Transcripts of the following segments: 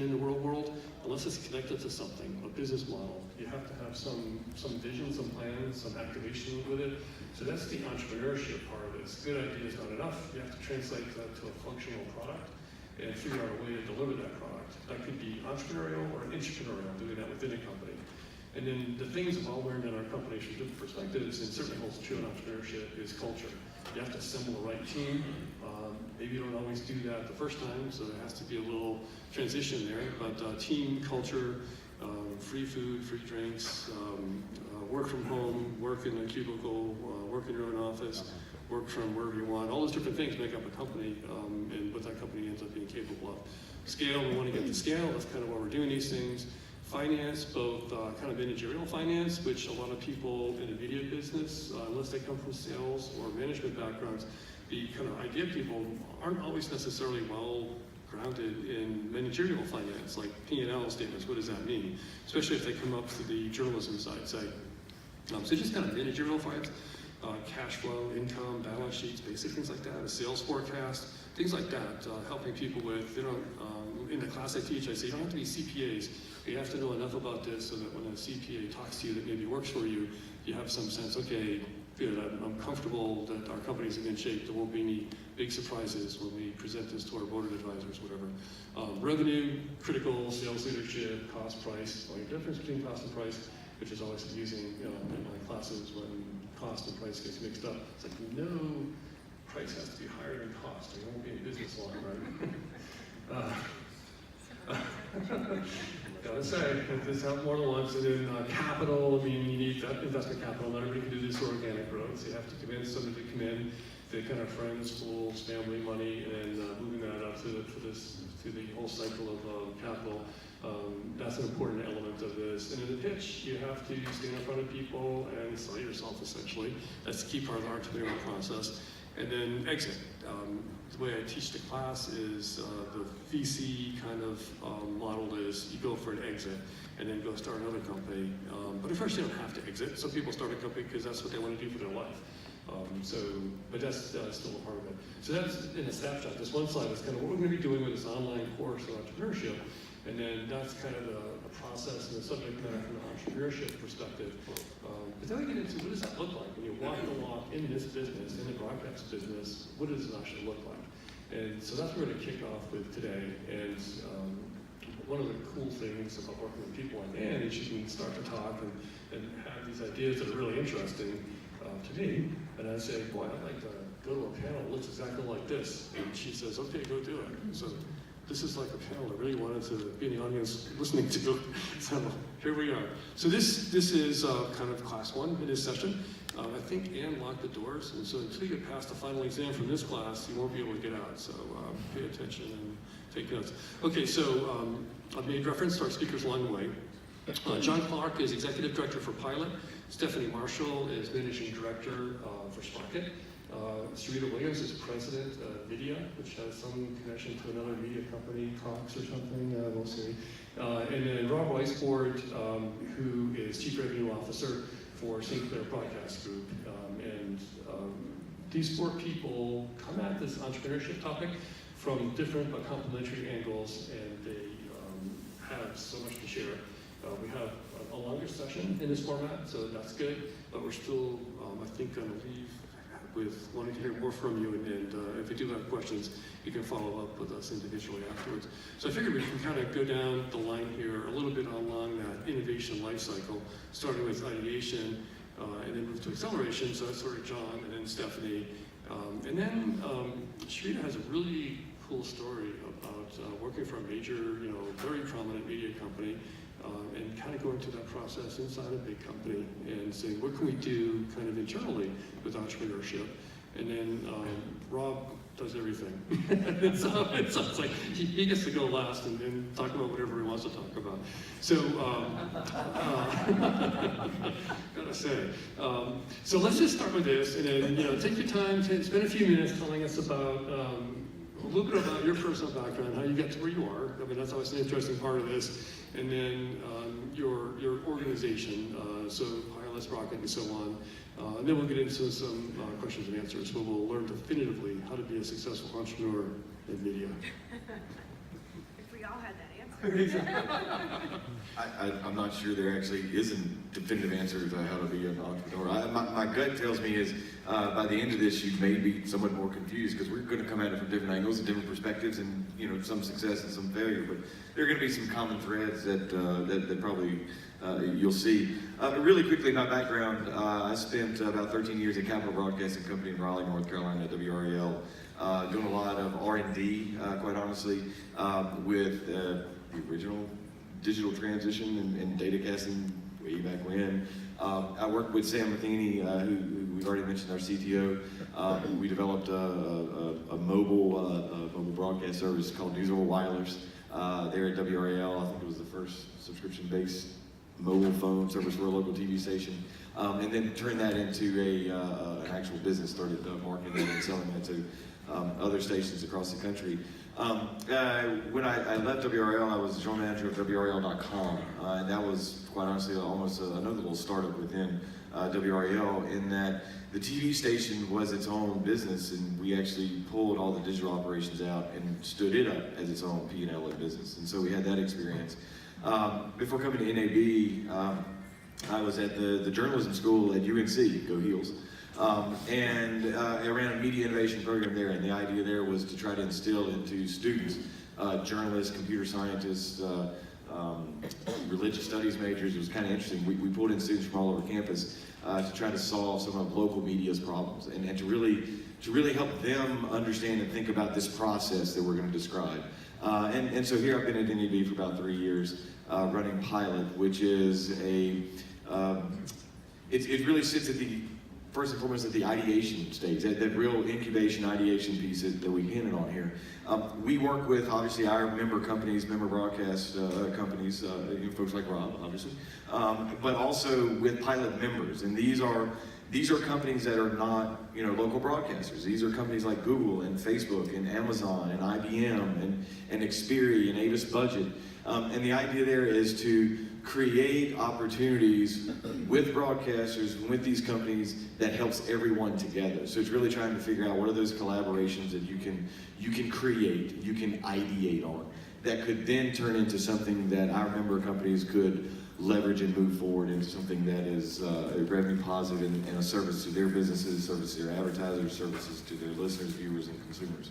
passion in the real world, unless it's connected to something, a business model, you have to have some vision, some plan, some activation with it. So that's the entrepreneurship part of this. Good idea is not enough. You have to translate that to a functional product and figure out a way to deliver that product. That could be entrepreneurial or intrapreneurial, doing that within a company. And then the things we've all learned in our companies from different perspectives, and certainly holds true in entrepreneurship, is culture. You have to assemble the right team. Maybe you don't always do that the first time, so there has to be a little transition there. But team culture, free food, free drinks, work from home, work in a cubicle, work in your own office, work from wherever you want. All those different things make up a company, and what that company ends up being capable of. Scale, we want to get to scale. That's kind of why we're doing these things. Finance, both kind of managerial finance, which a lot of people in the media business, unless they come from sales or management backgrounds, the kind of idea people aren't always necessarily well grounded in managerial finance, like P&L statements. What does that mean? Especially if they come up to the journalism side. So just kind of managerial finance, cash flow, income, balance sheets, basic things like that, a sales forecast, things like that, helping people with, in the class I teach, I say you don't have to be CPAs. You have to know enough about this so that when a CPA talks to you that maybe works for you, you have some sense, okay, good, I'm comfortable that our company's in good shape. There won't be any big surprises when we present this to our board of advisors, whatever. Revenue, critical, sales leadership, cost, price. The difference between cost and price, which is always confusing in my classes when cost and price gets mixed up. It's like, no, price has to be higher than cost. It won't be in business long, right? Gotta say, this helps more than once. And then capital, I mean, you need that investment capital. Not everybody can do this organic growth. So you have to convince somebody to come in, the kind of friends, schools, family, money, and moving that up to the whole cycle of capital. That's an important element of this. And in the pitch, you have to stand in front of people and sell yourself, essentially. That's the key part of the entrepreneurial process. And then exit. The way I teach the class is the VC kind of model is you go for an exit and then go start another company. But at first you don't have to exit. Some people start a company because that's what they want to do for their life. But that's still a part of it. So that's in a snapshot. This one slide is kind of what we're going to be doing with this online course on entrepreneurship. And then that's kind of the process and the subject matter from an entrepreneurship perspective. But then we get into what does that look like when you walk the walk in this business, in the broadcast business, what does it actually look like? And so that's what we're going to kick off with today. And one of the cool things about working with people like Ann is you can start to talk and have these ideas that are really interesting to me. And I say, boy, I'd like to go to a panel that looks exactly like this. And she says, okay, go do it. So this is like a panel I really wanted to be in the audience listening to. So here we are. So this is kind of class one in this session. I think Ann locked the doors, and so until you get past the final exam from this class, you won't be able to get out. So pay attention and take notes. Okay, so I've made reference to our speakers along the way. John Clark is Executive Director for Pilot. Stephanie Marshall is Managing Director for Sprocket. Sarita Williams is President of Media, which has some connection to another media company, Cox or something, we'll see. And then Rob Weisbord, who is Chief Revenue Officer for St. Clair Broadcast Group. These four people come at this entrepreneurship topic from different but complementary angles, and they have so much to share. We have a longer session in this format, so that's good, but we're still, I think, going to leave with wanting to hear more from you, and if you do have questions, you can follow up with us individually afterwards. So I figured we can kind of go down the line here a little bit along that innovation life cycle, starting with ideation, and then move to acceleration. So that's sort of John, and then Stephanie. And then Sarita has a really cool story about working for a major, very prominent media company, and kind of going through that process inside a big company and saying, what can we do kind of internally with entrepreneurship? And then Rob does everything. It sounds like he gets to go last and talk about whatever he wants to talk about. So, gotta say. So let's just start with this, and then take your time to spend a few minutes telling us about a little bit about your personal background, how you got to where you are. I mean, that's always an interesting part of this. And then your organization, so Pilot, Sprocket, and so on. And then we'll get into some questions and answers where we'll learn definitively how to be a successful entrepreneur in media. If we all had that answer. I'm not sure there actually is a definitive answer to how to be an entrepreneur. My gut tells me is by the end of this, you may be somewhat more confused because we're going to come at it from different angles and different perspectives, and some success and some failure. But there are going to be some common threads that probably you'll see. But really quickly, my background: I spent about 13 years at Capital Broadcasting Company in Raleigh, North Carolina, at WRAL, doing a lot of R&D, quite honestly, with the original digital transition and data casting way back when. I worked with Sam Matheny, who we've already mentioned, our CTO. We developed a mobile broadcast service called News Over Wireless there at WRAL. I think it was the first subscription-based mobile phone service for a local TV station. And then turned that into an actual business, started marketing it and selling it to other stations across the country. When I left WRAL, I was the general manager of WRAL.com, and that was, quite honestly, almost another little startup within WRAL, in that the TV station was its own business, and we actually pulled all the digital operations out and stood it up as its own P&L business, and so we had that experience. Before coming to NAB, I was at the journalism school at UNC, go Heels. And I ran a media innovation program there, and the idea there was to try to instill into students, journalists, computer scientists, religious studies majors. It was kind of interesting. We pulled in students from all over campus to try to solve some of local media's problems, and to really help them understand and think about this process that we're going to describe. And so here I've been at NAB for about 3 years, running Pilot, which is it really sits at the first and foremost at the ideation stage, that real incubation ideation piece that we hinted on here. We work with, obviously, our member companies, member broadcast companies, folks like Rob, obviously, but also with Pilot members. And these are companies that are not, local broadcasters. These are companies like Google and Facebook and Amazon and IBM and Xperi and Avis Budget. And the idea there is to create opportunities with broadcasters and with these companies that helps everyone together. So it's really trying to figure out what are those collaborations that you can create, you can ideate on, that could then turn into something that our member companies could leverage and move forward into something that is revenue positive and a service to their businesses, service to their advertisers, services to their listeners, viewers, and consumers.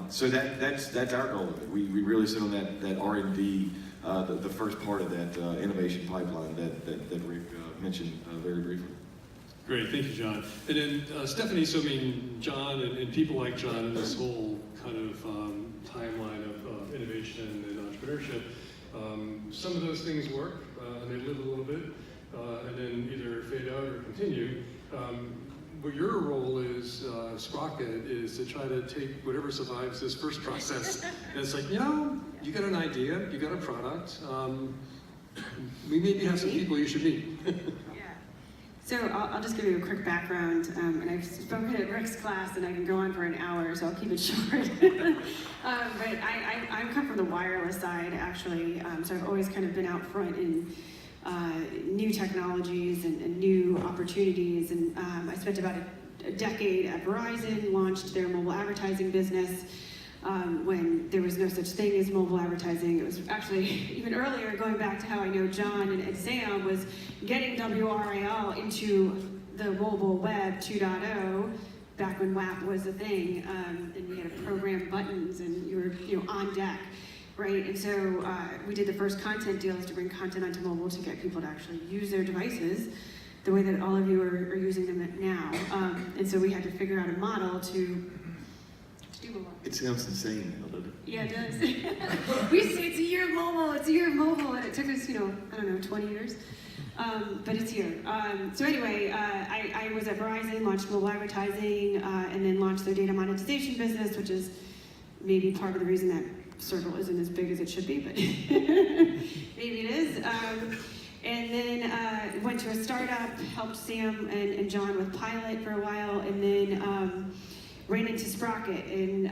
So that's our goal of it. We really sit on that R&D, the first part of that innovation pipeline that Rick mentioned very briefly. Great, thank you, John. And then Stephanie, so John and people like John in this whole kind of timeline of innovation and entrepreneurship, some of those things work and they live a little bit and then either fade out or continue. But your role is, Sprocket, is to try to take whatever survives this first process. And it's like, you got an idea, you got a product. We maybe have some people you should meet. So I'll just give you a quick background, and I've spoken at Rick's class, and I can go on for an hour, so I'll keep it short. But I come from the wireless side, actually, so I've always kind of been out front in new technologies and new opportunities, and I spent about a decade at Verizon, launched their mobile advertising business when there was no such thing as mobile advertising. It was actually even earlier, going back to how I know John and Sam, was getting WRAL into the mobile web 2.0, back when WAP was a thing, and we had to program buttons and you were on deck. Right, and so we did the first content deals to bring content onto mobile to get people to actually use their devices the way that all of you are using them now. And so we had to figure out a model to do mobile. It sounds insane, doesn't it? Yeah, it does. We say it's a year of mobile, it's a year of mobile, and it took us, 20 years. But it's here. So anyway, I was at Verizon, launched mobile advertising, and then launched their data monetization business, which is maybe part of the reason that Circle isn't as big as it should be, but maybe it is. And then went to a startup, helped Sam and John with Pilot for a while, and then ran into Sprocket. And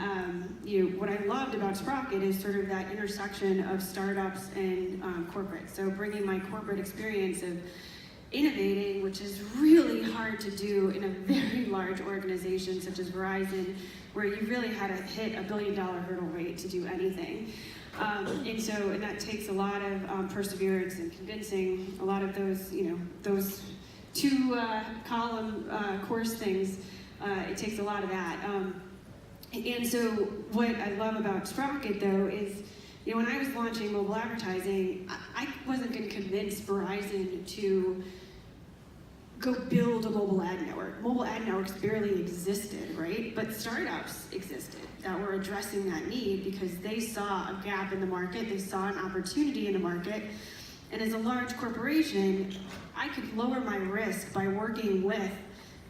what I loved about Sprocket is sort of that intersection of startups and corporate. So bringing my corporate experience of innovating, which is really hard to do in a very large organization such as Verizon, where you really had to hit $1 billion hurdle rate to do anything. And that takes a lot of perseverance and convincing. A lot of those, those two-column course things. It takes a lot of that. And so what I love about Sprocket, though, is, when I was launching mobile advertising, I wasn't going to convince Verizon to go build a mobile ad network. Mobile ad networks barely existed, right? But startups existed that were addressing that need because they saw a gap in the market, they saw an opportunity in the market, and as a large corporation, I could lower my risk by working with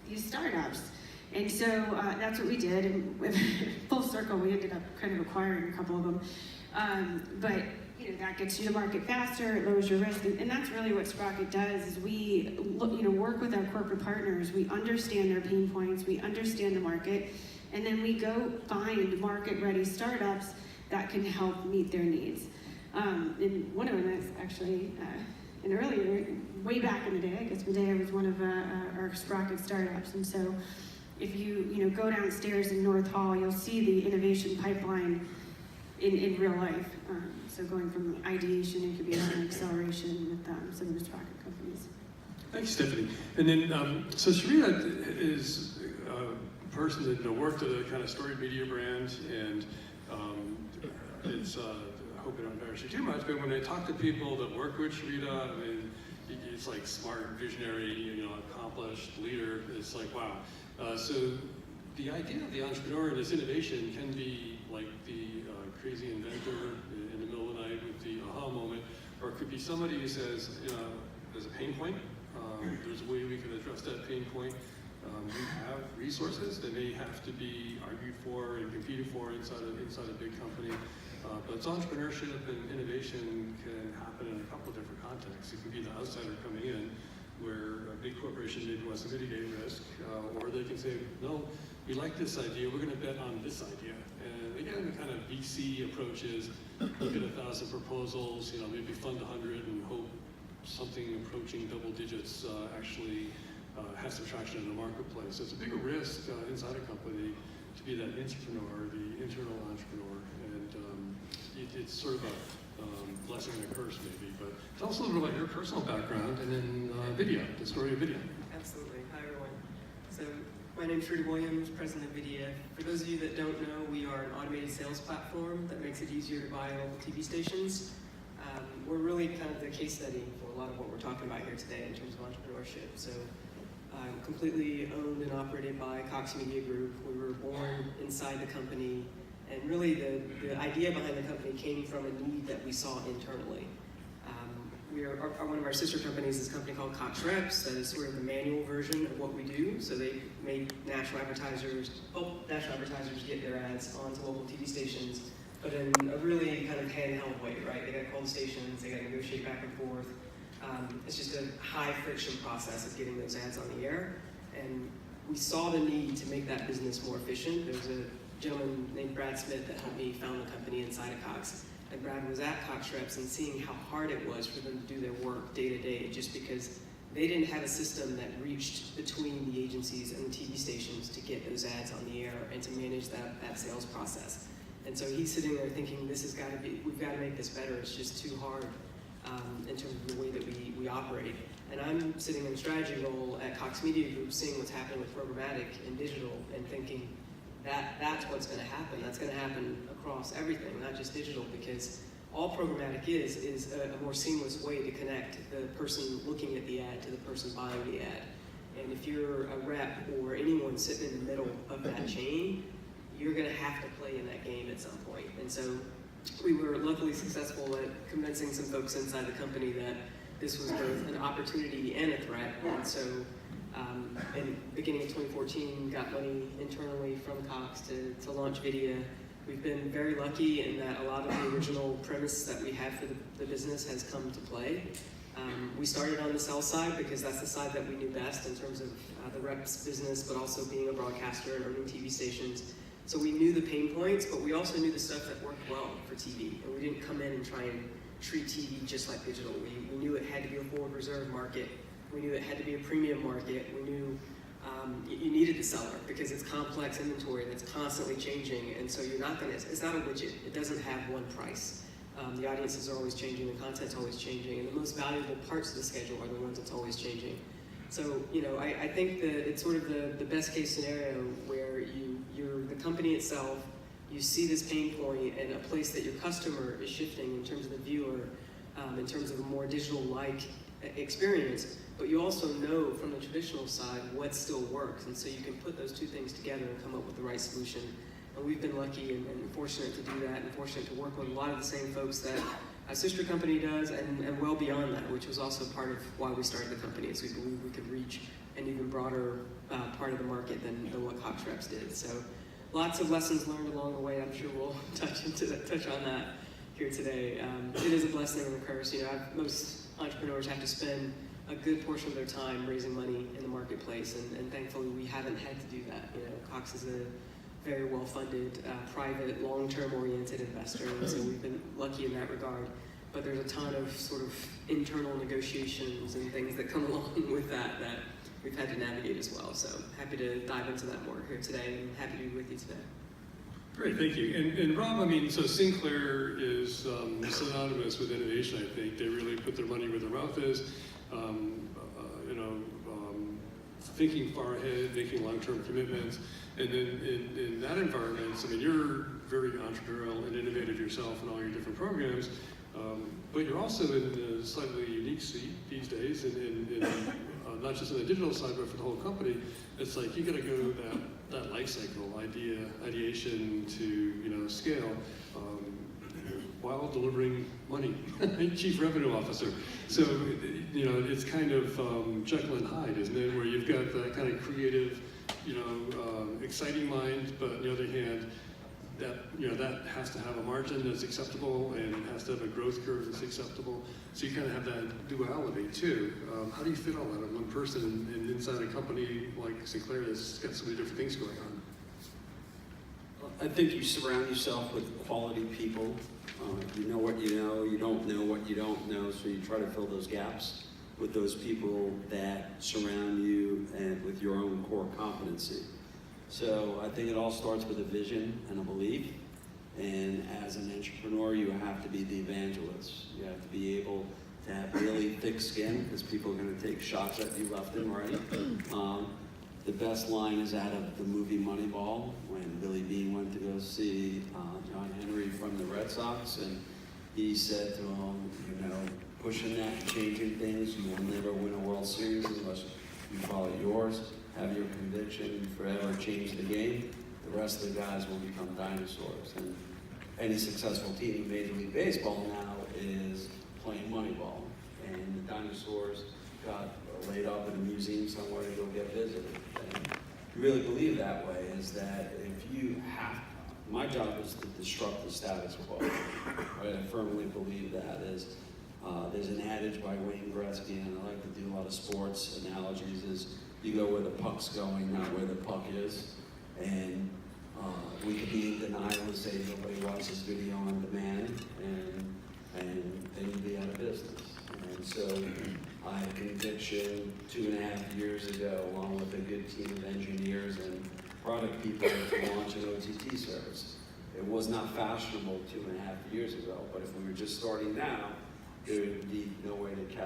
these startups. And so that's what we did, and full circle, we ended up kind of acquiring a couple of them. But that gets you to market faster, it lowers your risk, and that's really what Sprocket does, is we work with our corporate partners, we understand their pain points, we understand the market, and then we go find market-ready startups that can help meet their needs. And one of them is actually way back in the day, I guess Medea was one of our Sprocket startups, and so if you go downstairs in North Hall, you'll see the innovation pipeline in real life. So going from ideation, incubation, and acceleration with some of the Sprocket companies. Thanks, Stephanie. And then, so Sharita is a person that worked at a kind of storied media brand, and it's, I hope I don't embarrass you too much, but when I talk to people that work with Sharita, I mean, it's like smart, visionary, accomplished leader. It's like, wow. So the idea of the entrepreneur and this innovation can be like the crazy inventor in the middle of the night with the aha moment, or it could be somebody who says, there's a pain point, there's a way we can address that pain point. We have resources that may have to be argued for and competed for inside a big company. But entrepreneurship and innovation can happen in a couple of different contexts. It could be the outsider coming in, where a big corporation maybe wants to mitigate risk, or they can say, no, we like this idea, we're going to bet on this idea. And again, the kind of VC approach is look at 1,000 proposals, maybe fund 100 and hope something approaching double digits actually has some traction in the marketplace. So it's a bigger risk inside a company to be that entrepreneur, the internal entrepreneur, and it's sort of a blessing and a curse maybe. But tell us a little bit about your personal background and then video, the story of video. Absolutely. Hi, everyone. So my name is Trudy Williams, president of Videa. For those of you that don't know, we are an automated sales platform that makes it easier to buy local TV stations. We're really kind of the case study for a lot of what we're talking about here today in terms of entrepreneurship. So completely owned and operated by Cox Media Group. We were born inside the company, and really the idea behind the company came from a need that we saw internally. One of our sister companies is a company called Cox Reps, that is sort of the manual version of what we do. So they made national advertisers get their ads onto local TV stations, but in a really kind of handheld way, right? They got to call the stations, they got to negotiate back and forth. It's just a high friction process of getting those ads on the air. And we saw the need to make that business more efficient. There was a gentleman named Brad Smith that helped me found the company inside of Cox. And Brad was at Cox Reps and seeing how hard it was for them to do their work day to day, just because they didn't have a system that reached between the agencies and the TV stations to get those ads on the air and to manage that sales process. And so he's sitting there thinking, we've got to make this better. It's just too hard in terms of the way that we operate. And I'm sitting in a strategy role at Cox Media Group, seeing what's happening with programmatic and digital, and thinking that's what's going to happen. That's going to happen across everything, not just digital, because all programmatic is a more seamless way to connect the person looking at the ad to the person buying the ad. And if you're a rep or anyone sitting in the middle of that chain, you're going to have to play in that game at some point. And so we were luckily successful at convincing some folks inside the company that this was both an opportunity and a threat. And so in the beginning of 2014, got money internally from Cox to launch Videa. We've been very lucky in that a lot of the original premise that we had for the business has come to play. We started on the sell side because that's the side that we knew best in terms of the reps business, but also being a broadcaster and owning TV stations. So we knew the pain points, but we also knew the stuff that worked well for TV. And we didn't come in and try and treat TV just like digital. We knew it had to be a forward reserve market. We knew it had to be a premium market. We knew you needed the seller because it's complex inventory that's constantly changing. And so it's not a widget. It doesn't have one price. The audiences are always changing, the content's always changing, and the most valuable parts of the schedule are the ones that's always changing. So, I think that it's sort of the best case scenario where you're the company itself, you see this pain point and a place that your customer is shifting in terms of the viewer, in terms of a more digital-like experience, but you also know from the traditional side what still works, and so you can put those two things together and come up with the right solution. And we've been lucky and fortunate to do that, and fortunate to work with a lot of the same folks that a sister company does, and well beyond that, which was also part of why we started the company, is we believe we could reach an even broader part of the market than what Cox Reps did. So lots of lessons learned along the way. I'm sure we'll touch on that here today. It is a blessing and a curse. Most entrepreneurs have to spend a good portion of their time raising money in the marketplace, and thankfully we haven't had to do that. Cox is a very well-funded, private, long-term oriented investor, and so we've been lucky in that regard. But there's a ton of sort of internal negotiations and things that come along with that we've had to navigate as well. So happy to dive into that more here today, and happy to be with you today. Great, thank you. And Rob, so Sinclair is synonymous with innovation, I think. They really put their money where their mouth is, thinking far ahead, making long-term commitments. And then in that environment, you're very entrepreneurial and innovative yourself in all your different programs, but you're also in a slightly unique seat these days, and not just on the digital side, but for the whole company. It's like you got to go that life cycle, ideation to scale, while delivering money. Chief Revenue Officer. So it's kind of Jekyll and Hyde, isn't it? Where you've got that kind of creative, exciting mind, but on the other hand, that has to have a margin that's acceptable and it has to have a growth curve that's acceptable. So you kind of have that duality too. How do you fit all that in one person and inside a company like Sinclair that's got so many different things going on? I think you surround yourself with quality people. You know what you know, you don't know what you don't know, so you try to fill those gaps with those people that surround you and with your own core competency. So I think it all starts with a vision and a belief. And as an entrepreneur, you have to be the evangelist. You have to be able to have really thick skin, because people are going to take shots at you left and right. The best line is out of the movie Moneyball, when Billy Beane went to go see John Henry from the Red Sox, and he said to him, pushing that and changing things, you will never win a World Series unless you follow yours, have your conviction, forever change the game. The rest of the guys will become dinosaurs. And any successful team in Major League Baseball now is playing Moneyball, and the dinosaurs got laid up in a museum somewhere to go get visited. And I really believe that way, is that if you have, my job is to disrupt the status quo. Right? I firmly believe that is, there's an adage by Wayne Gretzky, and I like to do a lot of sports analogies, is you go where the puck's going, not where the puck is. And we could be in denial and say nobody watches video on demand, and then you'd be out of business. And so I had conviction 2.5 years ago, along with a good team of engineers and product people, to launch an OTT service. It was not fashionable 2.5 years ago, but if we were just starting now, there would be no way to catch